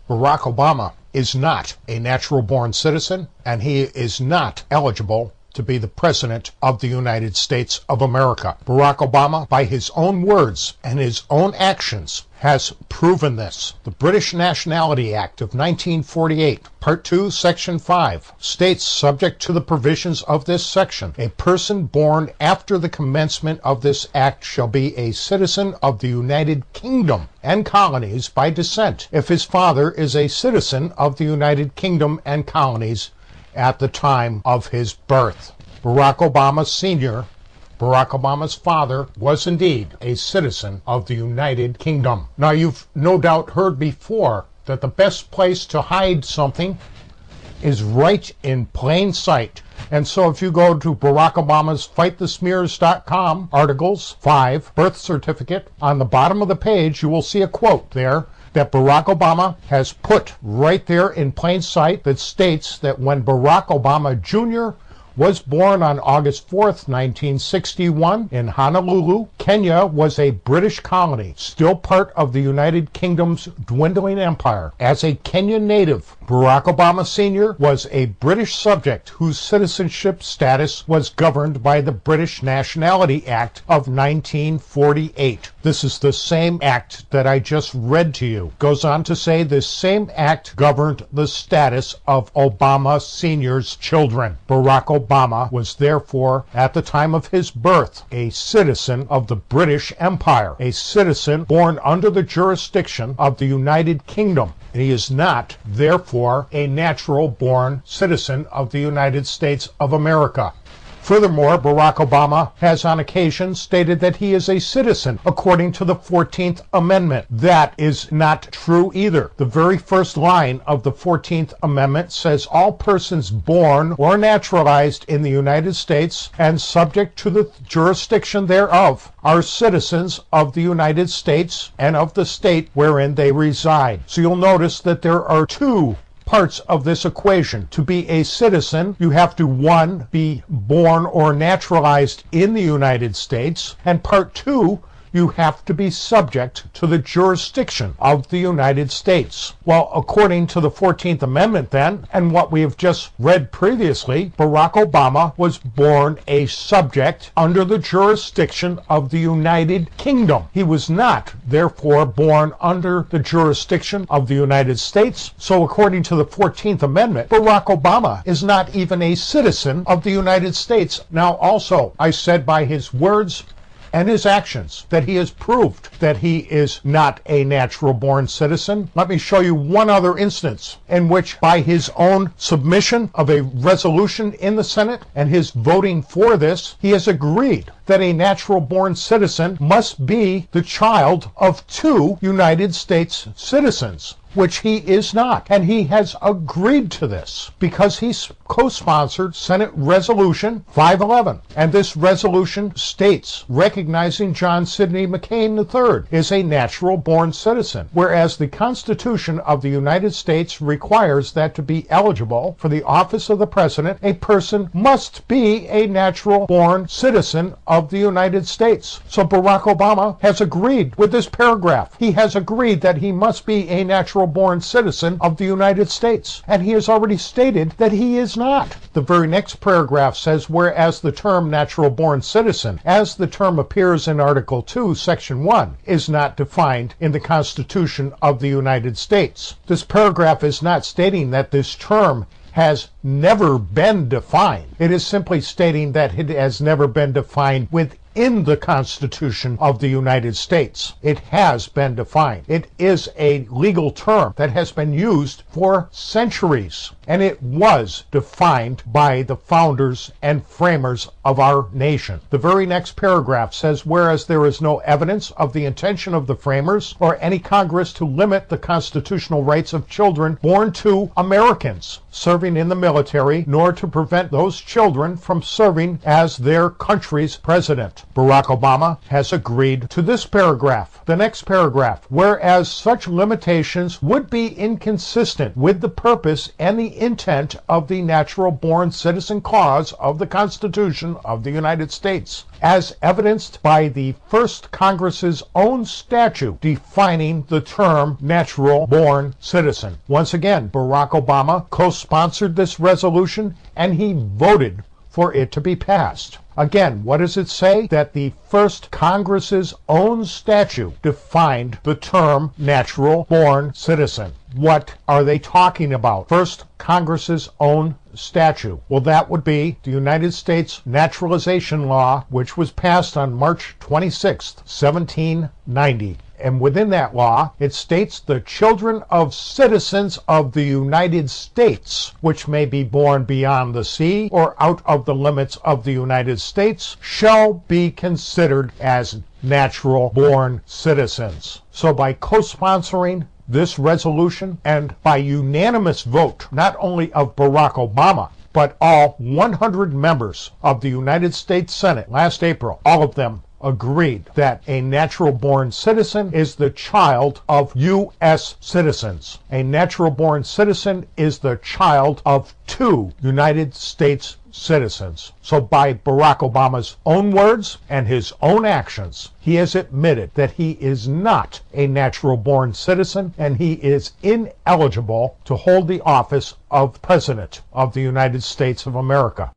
Barack Obama is not a natural-born citizen, and he is not eligible to be the President of the United States of America. Barack Obama, by his own words and his own actions, has proven this. The British Nationality Act of 1948, Part 2, Section 5, states, subject to the provisions of this section, a person born after the commencement of this act shall be a citizen of the United Kingdom and colonies by descent, if his father is a citizen of the United Kingdom and colonies at the time of his birth. Barack Obama Sr., Barack Obama's father, was indeed a citizen of the United Kingdom. Now, you've no doubt heard before that the best place to hide something is right in plain sight. And so if you go to Barack Obama's FightTheSmears.com articles 5 birth certificate, on the bottom of the page you will see a quote there that Barack Obama has put right there in plain sight that states that when Barack Obama Jr. was born on August 4th, 1961 in Honolulu, Kenya was a British colony, still part of the United Kingdom's dwindling empire. As a Kenyan native, Barack Obama Sr. was a British subject whose citizenship status was governed by the British Nationality Act of 1948. This is the same act that I just read to you. Goes on to say this same act governed the status of Obama Sr.'s children. Barack Obama was therefore, at the time of his birth, a citizen of the British Empire, a citizen born under the jurisdiction of the United Kingdom. And he is not, therefore, a natural-born citizen of the United States of America. Furthermore, Barack Obama has on occasion stated that he is a citizen according to the 14th Amendment. That is not true either. The very first line of the 14th Amendment says all persons born or naturalized in the United States and subject to the jurisdiction thereof are citizens of the United States and of the state wherein they reside. So you'll notice that there are two parts of this equation. To be a citizen, you have to, 1, be born or naturalized in the United States, and part 2, you have to be subject to the jurisdiction of the United States. Well, according to the 14th Amendment then, and what we have just read previously, Barack Obama was born a subject under the jurisdiction of the United Kingdom. He was not, therefore, born under the jurisdiction of the United States. So according to the 14th Amendment, Barack Obama is not even a citizen of the United States. Now also, I said by his words and his actions that he has proved that he is not a natural-born citizen. Let me show you one other instance in which, by his own submission of a resolution in the Senate and his voting for this, he has agreed that a natural-born citizen must be the child of 2 United States citizens, which he is not. And he has agreed to this because he's co-sponsored Senate Resolution 511. And this resolution states, recognizing John Sidney McCain III is a natural-born citizen, whereas the Constitution of the United States requires that to be eligible for the office of the President, a person must be a natural-born citizen of the United States. So Barack Obama has agreed with this paragraph. He has agreed that he must be a natural-born citizen of the United States, and he has already stated that he is not. The very next paragraph says, whereas the term natural-born citizen, as the term appears in Article 2, Section 1, is not defined in the Constitution of the United States. This paragraph is not stating that this term has never been defined. It is simply stating that it has never been defined within the Constitution of the United States. It has been defined. It is a legal term that has been used for centuries, and it was defined by the founders and framers of our nation. The very next paragraph says, whereas there is no evidence of the intention of the framers or any Congress to limit the constitutional rights of children born to Americans serving in the military, nor to prevent those children from serving as their country's president. Barack Obama has agreed to this paragraph. The next paragraph, whereas such limitations would be inconsistent with the purpose and the the intent of the natural-born citizen clause of the Constitution of the United States, as evidenced by the first Congress's own statute defining the term natural-born citizen. Once again, Barack Obama co-sponsored this resolution, and he voted for it to be passed. Again, what does it say? That the first Congress's own statute defined the term natural-born citizen. What are they talking about? First Congress's own statute. Well, that would be the United States Naturalization Law, which was passed on March 26, 1790. And within that law, it states the children of citizens of the United States, which may be born beyond the sea or out of the limits of the United States, shall be considered as natural-born citizens. So by co-sponsoring this resolution and by unanimous vote, not only of Barack Obama, but all 100 members of the United States Senate last April, all of them agreed that a natural-born citizen is the child of U.S. citizens. A natural-born citizen is the child of two United States citizens. So by Barack Obama's own words and his own actions, he has admitted that he is not a natural-born citizen, and he is ineligible to hold the office of President of the United States of America.